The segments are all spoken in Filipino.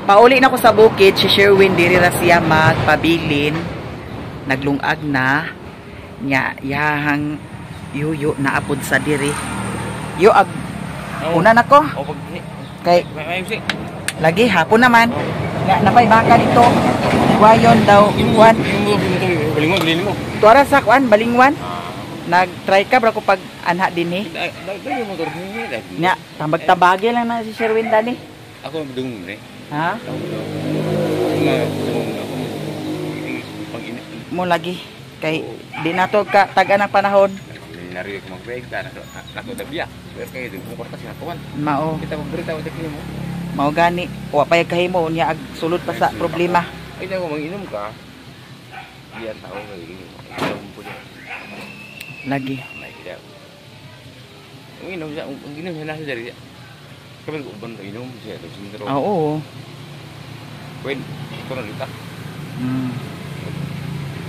Pauli na ko sa bukid, si Sherwin diri ra siya magpabilin. Naglungag na. Nya yahang yuyo na apod sa diri. Yo ag una na ko. Kay lagi hapon naman. Nga napay baka dito. Wayon daw kuan. Balingwan mo. Tuara sa kuan balingwan. Nag-try ka bra ko pag anha dinhi. Nya tambag-tabagi lang na si Sherwin dani. Ako madung ni. Ha? Mo lagi kay di nato ka taga ng panahon. Nariyo ko mag-break ka nato tabya. Pero kay dun ko kortas na kuan. Mao. Kita magberita wa tek mo. Mao gani. Wa pay kahimo nya ag sulod pa sa problema. Ay daw manginom ka. Diyan tao kay inom po diyan. Lagi. Inom siya nasa diri. Kami ko ban inom siya sa sindro. Oo. Kwen, ito na dito.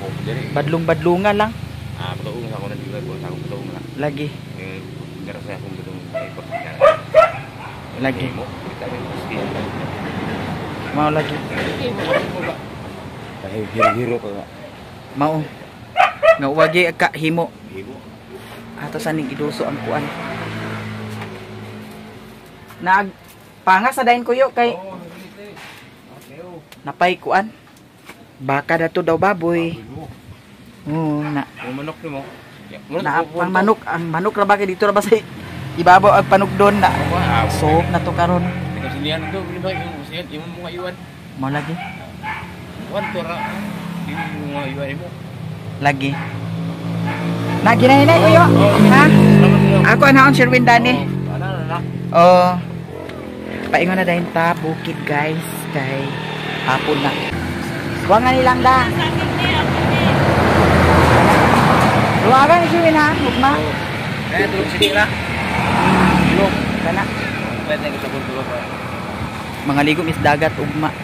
Oh, jadi Badlong-badlungan lang. Patuong sa ako na dito, sa ako patuong na. Lagi. Meron sa akong patuong ay pagkakala. Lagi. Mo, kita rin pasti. Mao lagi. Dahil hiro-hiro pa. Mao. Nga wagi ka himo. Himo. Ato sa ning iduso ang kuan. Nag pangas sa dain kuyo kay napay kuan. Baka dato daw baboy. Oo, na. Manok ni mo. Na ang manok, ra ba kay dito ra ba sa ibabaw ang panugdon na. So, na to karon. Ikaw sinihan do, ba yung sinihan imo mga iwan. Mo lagi. Wan to ra. Imo mga iwan mo. Lagi. Na ginahinay kuyo. Ha? Ako anaon Sherwin dani. Ana. Oh. Paingon na dahin ta bukid guys kay hapon na. Huwag nga nilang da. Luwagan ni Sherwin ha, hugma. Kaya tulog si Tira. Tulog, kana. Pwede kita tulog pa. Mga ligom is dagat ugma.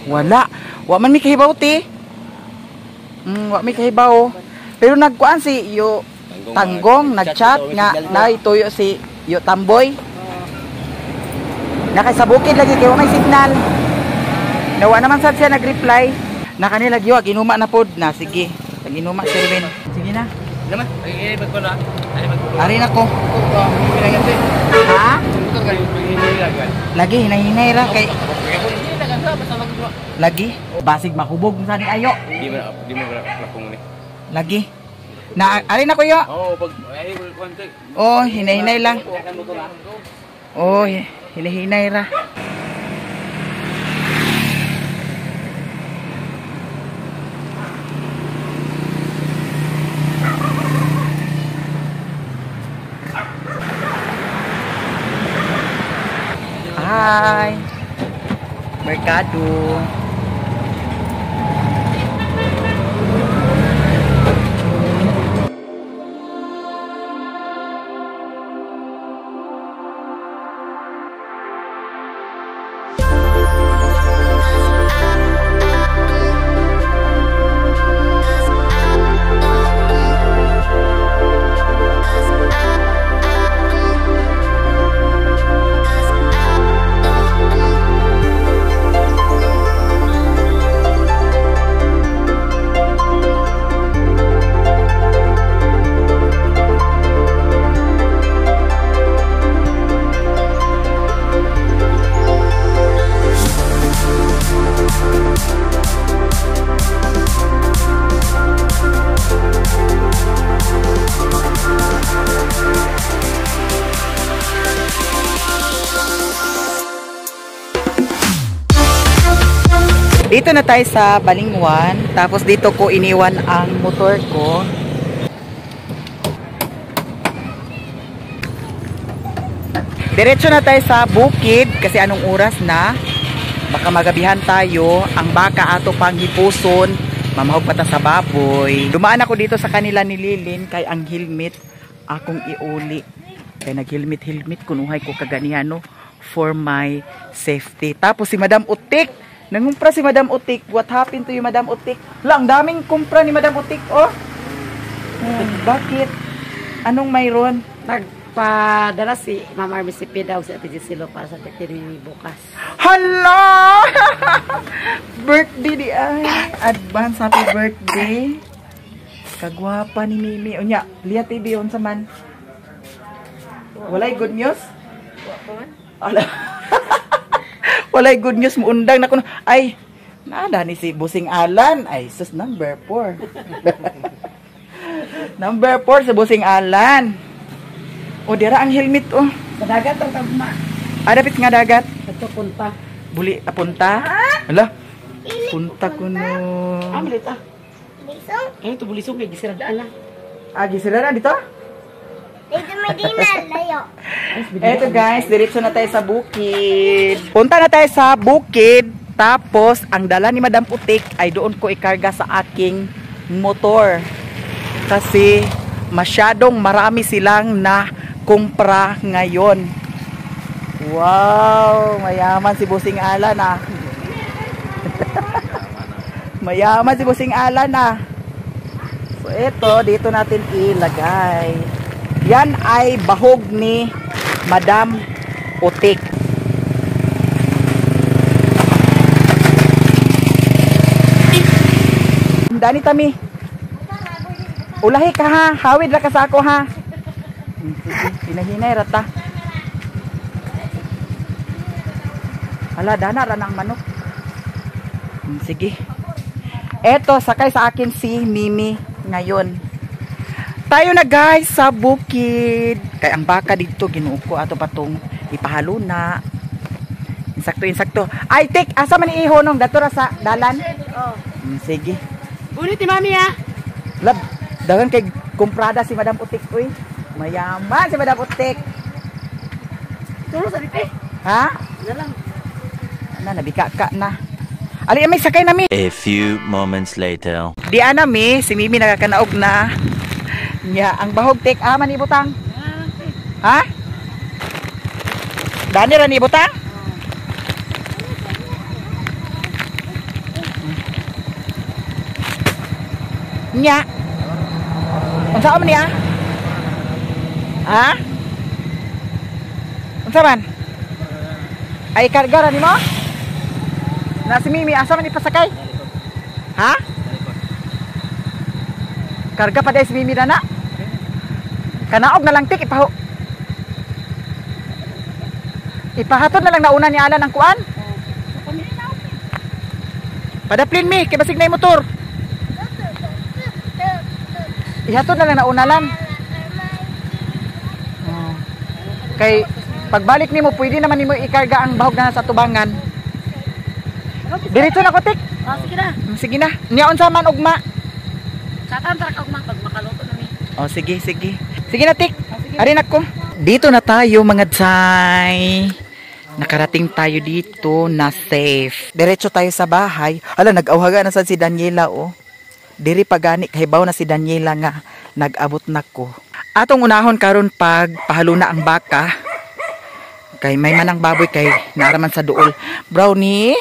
Wala. Wa man mi kahibaw ti. Wa mi kahibaw. Pero nagkuan si yo Tanggong nagchat nga na ituyo si yo Tamboy. Nakay sa bukid lagi kay wa may signal. Nawa naman sad siya nag-reply. Na kanila giwa ginuma na pod na sige. Ginuma Sherwin. Sige na. Naman, ay ko na. Ari na ko. Ha? Lagi hinahinay ra kay lagi basig makubog sa ni ayo. Di mo lakong ni. Lagi. Na ari na ko yo. Pag ay konti. Oh, hinahinay lang. Oh, hinahinay ra. Hi. Mercado. Dito na tayo sa Balingwan. Tapos dito ko iniwan ang motor ko. Diretso na tayo sa bukid kasi anong oras na. Baka magabihan tayo. Ang baka ato pang hipuson. Mamahog pata sa baboy. Dumaan ako dito sa kanila ni Lilin kay ang helmet akong iuli. Kaya nag-helmet kunuhay ko kaganihan no for my safety. Tapos si Madam Utik. Nangumpra si Madam Utik. What happened to you, Madam Utik? Lang, daming kumpra ni Madam Utik, oh. Bakit? Anong mayroon? Nagpadala si Mama Armisipi daw sa Ate Gisilo para sa Tetiri bukas. Hala! Birthday di ay. Advance happy birthday. Kagwapa ni Mimi. Unya, liya TV on sa man. Walay good news? Ala. Walay good news mo undang na kuno. Ay, nada ni si Busing Alan. Ay, sus number 4. Number 4 si Busing Alan. O, dira ang helmet, oh. Sa dagat ang tagma. Dapit nga dagat. Ito punta. Buli, punta. Hala. Punta ko no. Malit ah. Bulisong? Ito bulisong kay gisiradaan lang. Gisira na dito? Dito may dinan, layo. Eto guys, diretso na tayo sa bukid. Punta na tayo sa bukid. Tapos, ang dala ni Madam Putik ay doon ko ikarga sa aking motor. Kasi, masyadong marami silang na kumpra ngayon. Wow, mayaman si Busing Alan ah. Mayaman si Busing Alan ah. So ito, dito natin ilagay. Yan ay bahog ni Madam Putik. Dani tami. Ulahi ka ha, hawid ra ka sa ako ha. Hinahinay rata. Hala, dana ra ng manok. Sige. Eto, sakay sa akin si Mimi ngayon. Tayo na guys sa bukid. Kaya ang baka dito, ginuo ko ato patong ipahalo na. Insakto. Ay, tik, asa man ihonong dato ra sa dalan? Oh. Sige. Ulit ni Mami ah. Lab, dagan kay kumprada si Madam Putik, uy. Mayaman si Madam Putik. Turo sa dito. Ha? Na lang. Nabika ka na. Ali, may sakay na mi. A few moments later. Di ana mi, si Mimi nakakanaog na. Nya, ang bahog take aman ibutang. Ha? Dani ra ni ibutang? Nya. Unsa man niya? Ha? Unsa man? Ay karga ra nimo? Na si Mimi asa man ipasakay? Ha? Karga pa dai si Mimi na. Kanaog na lang tik ipahatod na lang nauna ni Alan ang kuan. Padaplin mi kay basig na motor. Ihatod na lang nauna lang. Kay pagbalik nimo pwede naman nimo ikarga ang bahog na sa tubangan. Diretso na ko tik. Sige na. Sige na. Nya unsa man ugma? Sa tantra ka ugma pag makaluto na mi. Oh, sige. Sige na, tik. Arin ako. Dito na tayo, mga Jai. Nakarating tayo dito na safe. Diretso tayo sa bahay. Hala, nag-awhaga na sa si Daniela, oh. Diri pagani, kahibaw na si Daniela nga. Nag-abot na ko. Atong unahon karon pag pahalo na ang baka. Kay may manang baboy kay naraman sa duol. Brownie?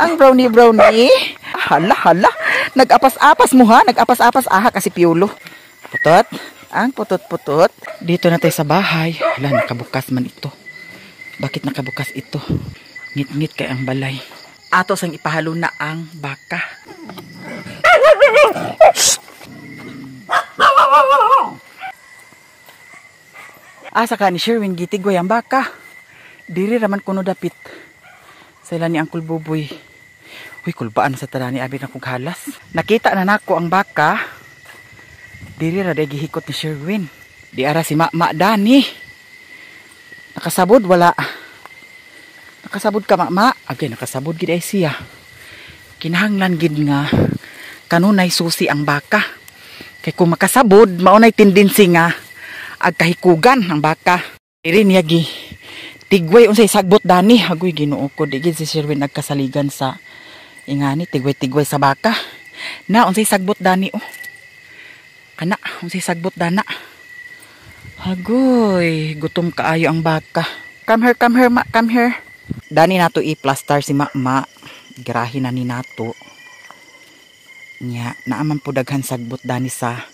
Ang brownie. Hala. Nag-apas-apas mo ha. Nag-apas-apas aha kasi piulo. Putot. Ang putot-putot. Dito na tayo sa bahay. Wala, nakabukas man ito. Bakit nakabukas ito? Ngit-ngit kay ang balay. Ato sang ipahalo na ang baka. Asa ka ni Sherwin gitigway ang baka. Diri raman kuno dapit. Sila ni Uncle Buboy. Uy, kulbaan sa tala ni abi na kong halas. Nakita na nako ang baka. Diri ra day gihikot ni Sherwin. Di ara si Mama Dani. Nakasabod wala. Nakasabod ka Mama. Agay nakasabod gid ay siya. Kinahanglan gid nga kanunay susi ang baka. Kay kung makasabod maunay tendency nga agkahikugan ang baka. Diri niya gi tigway unsay sagbot Dani. Agoy Ginoo ko di gid si Sherwin nagkasaligan sa ingani tigway sa baka. Na unsay sagbot Dani oh. Kana, unsay sagbot dana. Hagoy, gutom kaayo ang baka. Come here, ma, come here. Dani nato i-plaster si Mama. Girahin na ni nato. Nya, naaman po daghan sagbot Dani sa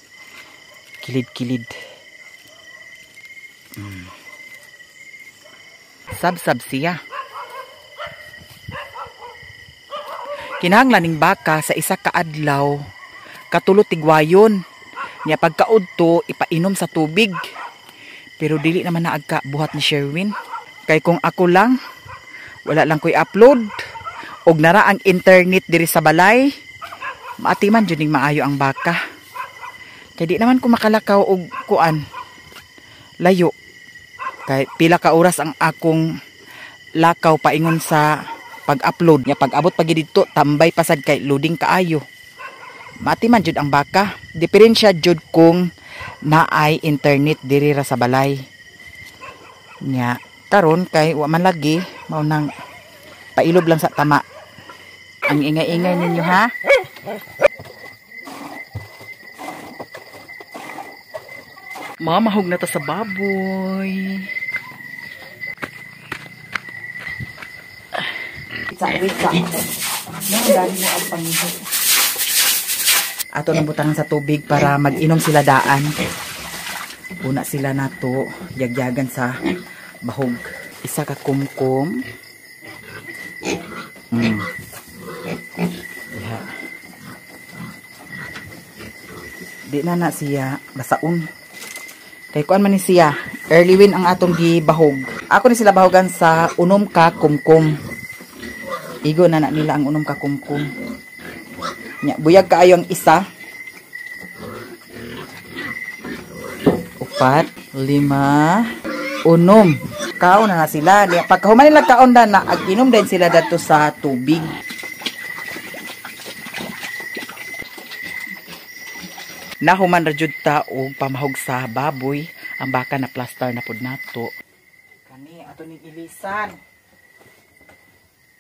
kilid-kilid. Sab-sab siya. Kinahanglan ning baka sa isa ka adlaw katulo tigwayon. Nya pagkaudto ipainom sa tubig. Pero dili naman naagka buhat ni Sherwin. Kay kung ako lang wala lang ko'y upload og nara ang internet diri sa balay, maatiman jud ning maayo ang baka. Kay di naman ko makalakaw og kuan layo. Kay pila ka oras ang akong lakaw paingon sa pag-upload. Nya pag-abot pa dito tambay pasad kay loading kaayo. Maatiman jud ang baka. Diferensya jud kung naay internet diri ra sa balay. Nya karon kay wa man lagi mao nang pailob lang sa tama. Ang ingay-ingay ninyo ha. Mamahog na ta sa baboy. Wika. Nandali mo ang pangihog. Ato nang butangan sa tubig para mag-inom sila daan. Una sila nato yagyagan sa bahog. Isa ka kumkum. Yeah. Di na siya basaon. Kay kuan man ni siya. Early win ang atong gibahog. Ako ni sila bahogan sa unom ka kumkum. Igo na nila ang unom ka kumkum. Nya buyag kaayo ang isa. 4, 5, 6. Kaon na sila. Pagkahuman nila kaon na ag-inom din sila dito sa tubig. Nahuman ra jud ta og pamahog sa baboy. Ang baka na plaster na pud nato. Kani ato ning ilisan.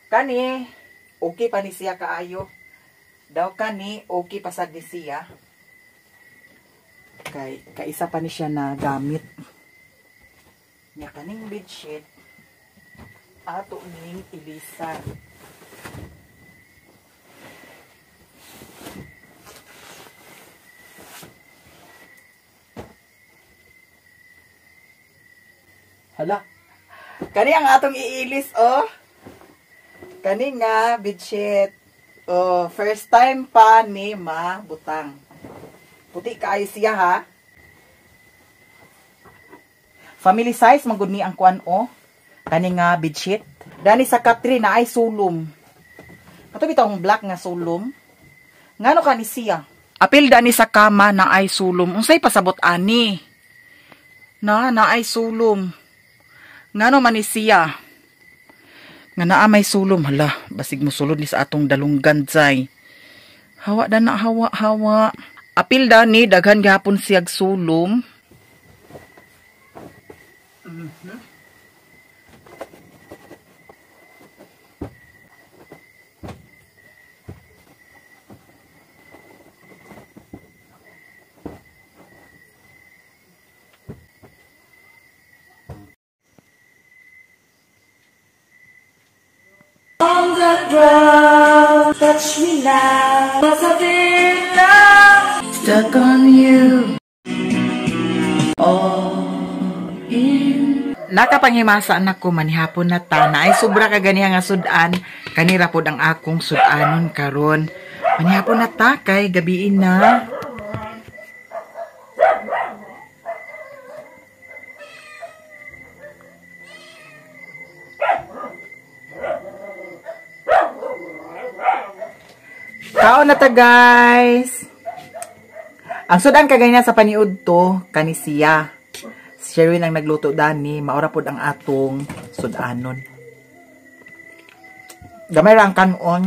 Kani okay pa ni siya kaayo. Daw kani okay pa sad ni siya. Kay kaisa pa ni siya na gamit. Nya kaning bedsheet ato ning ilisan. Hala. Kani ang atong iilis oh. Kani nga bedsheet. Oh, first time pa ni mabutang. Puti kaayo siya ha. Family size magud ni ang kuan o. Kani nga bedsheet. Dani sa katri na ay sulom. Kato bitong black nga sulom. Ngano kani siya? Apil dani sa kama na ay sulom. Unsay pasabot ani? Na ay sulom. Ngano man ni siya? Nga naa may sulom. Hala, basig mo sulod ni sa atong dalunggan zay. Hawa da na hawa. Apil dani daghan gihapon siyag sulom. On the ground, touch me now, 'cause I've been stuck on you. Nakapanghimasa na ko manihapon na ta na ay sobra ka ganiha nga sudan. Kanira pod ang akong sudanon karon. Manihapon na ta kay gabiin na. Kaon na ta guys. Ang sudan kagay na sa paniud to kani siya. Sherwin ang nagluto dani, maura pod ang atong sudanon. Gamay ra ang kanon.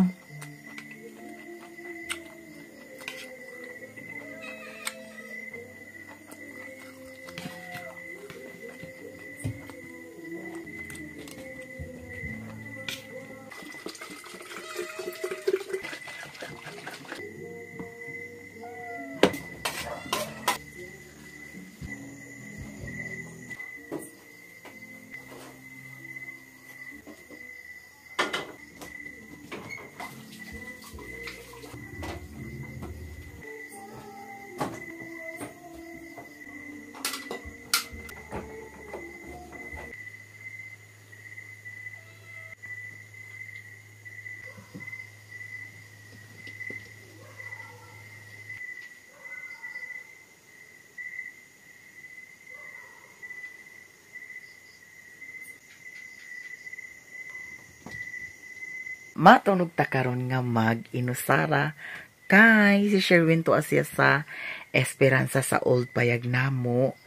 Matunog ta karon nga mag-inusara kay si Sherwin to asya sa Esperanza sa Old Payag namo.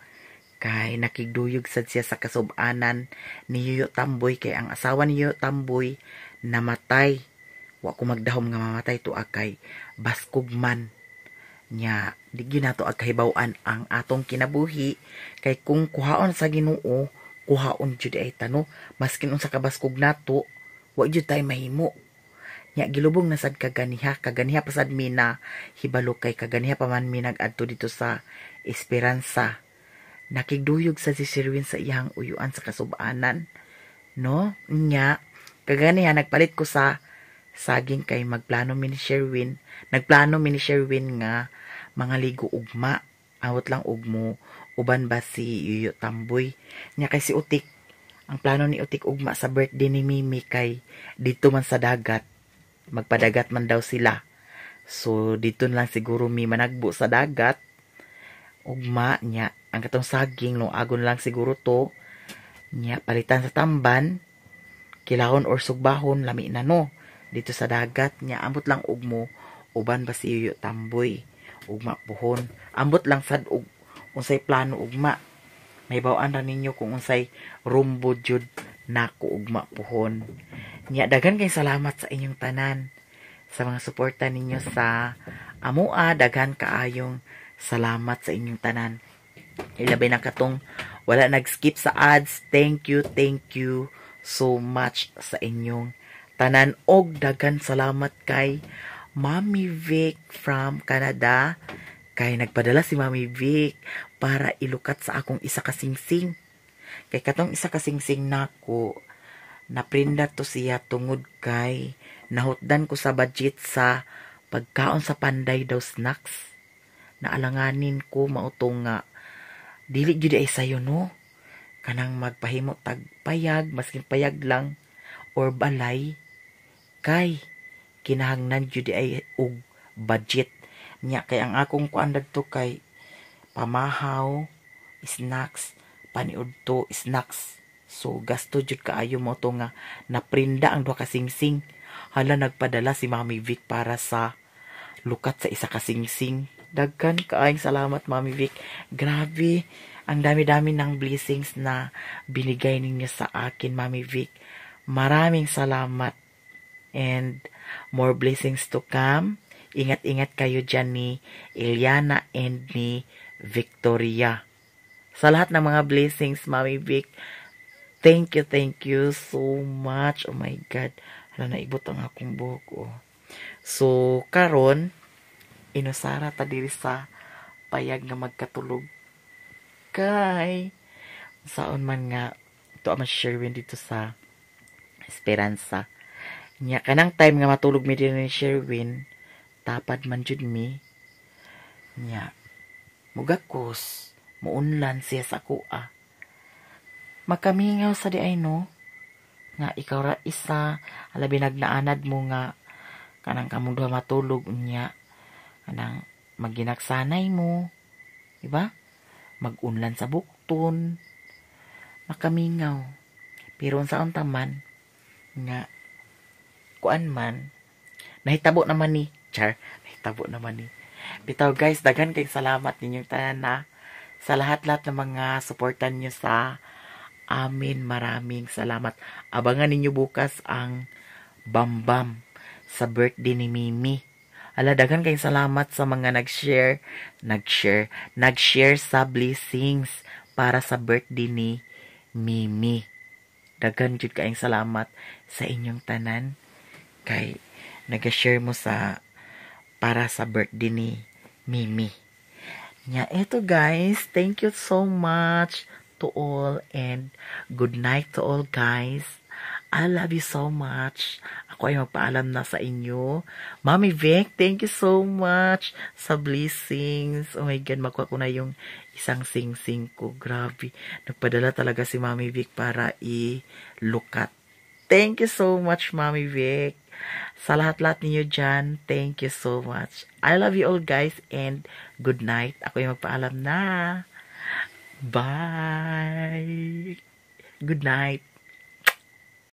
Kay nakigduyog sad siya sa kasub-anan ni Yuyo Tamboy kay ang asawa ni Yuyo Tamboy namatay. Wa ko magdahom nga mamatay to akay baskugman. Nya di ginato ag kahibaw-an ang atong kinabuhi kay kung kuhaon sa Ginoo, kuhaon jud ay tano maskin unsa ka baskog nato, wa jud tay mahimo. Nya gilubong na sad kaganiha pasad mi na hibalo kay kaganiha pa man mi nag-adto dito sa Esperanza. Nakigduyog sa si Sherwin sa iyang uyuan sa kasub-anan, no? Nya kaganiha nagpalit ko sa saging kay nagplano mi ni Sherwin nga mga ligo ugma, awot lang ugmo uban ba si Yuyo Tamboy. Nya kay si Utik, ang plano ni Utik ugma sa birthday ni Mimi kay dito man sa dagat, magpadagat man daw sila. So dito lang siguro mi managbo sa dagat ugma. Nya ang katong saging no agon lang siguro to, nya palitan sa tamban, kilahon or sugbahon lami na no dito sa dagat. Nya ambot lang ugmo uban ba si Yuyo Tamboy ugma puhon, ambot lang sad ug unsay plano ugma. May bawaan ra ninyo kung unsay rumbo jud nako ugma puhon. Nya daghan kay salamat sa inyong tanan sa mga suporta ninyo sa amoa. Daghan kaayong salamat sa inyong tanan. Ilabay na katong wala nag-skip sa ads. Thank you so much sa inyong tanan. Og daghan salamat kay Mami Vic from Canada. Kay nagpadala si Mami Vic para ilukat sa akong isa kasingsing. Kay katong isa kasingsing nako naprinda to siya tungod kay nahutdan ko sa budget sa pagkaon sa Panday daw snacks. Naalanganin ko mautong nga dili jud ay sayo no kanang magpahimo tag payag maskin payag lang or balay kay kinahanglan jud ay og budget. Nya kay ang akong kuan dagto kay pamahaw, snacks, paniudto, snacks. So gasto jud kaayo mo to nga naprinda ang duha ka singsing. Hala nagpadala si Mami Vic para sa lukat sa isa ka singsing. Daghan kaayong salamat Mami Vic. Grabe, ang dami-dami ng blessings na binigay ninyo sa akin Mami Vic. Maraming salamat and more blessings to come. Ingat-ingat kayo dyan ni Eliana and ni Victoria. Sa lahat ng mga blessings, Mami Vic, thank you so much. Oh my God. Hala, naibot ang akong buhok. Oh. So, karon inusara ta diri sa payag nga magkatulog. Kay, saon man nga, ito ang Sherwin dito sa Esperanza. Nya kanang time nga matulog mi din ni Sherwin, tapad man jud mi. Nya mugakos, muunlan siya sa kuha. Makamingaw sa di ay no, nga ikaw ra isa, alabi nagnaanad mo nga, kanang kamong duha matulog niya, kanang maginaksanay mo, diba? Magunlan sa bukton, makamingaw. Pero unsaon taman, nga, kuan man, nahitabo naman ni, nahitabo naman ni. Bitaw guys, daghan kay salamat ninyong tanan na sa lahat-lahat ng mga suportan nyo sa amin. Maraming salamat. Abangan ninyo bukas ang Bambam sa birthday ni Mimi. Daghan kay salamat sa mga nag-share sa blessings para sa birthday ni Mimi. Daghan jud kayong salamat sa inyong tanan kay nag-share mo sa para sa birthday ni Mimi. Nya eto guys, thank you so much to all and good night to all guys. I love you so much. Ako ay magpaalam na sa inyo. Mami Vic, thank you so much sa blessings. Oh my God, makuha ko na yung isang sing-sing ko. Grabe. Nagpadala talaga si Mami Vic para i-look at. Thank you so much, Mami Vic. Sa lahat-lahat ninyo dyan, thank you so much. I love you all guys and good night. Ako yung magpaalam na. Bye. Good night.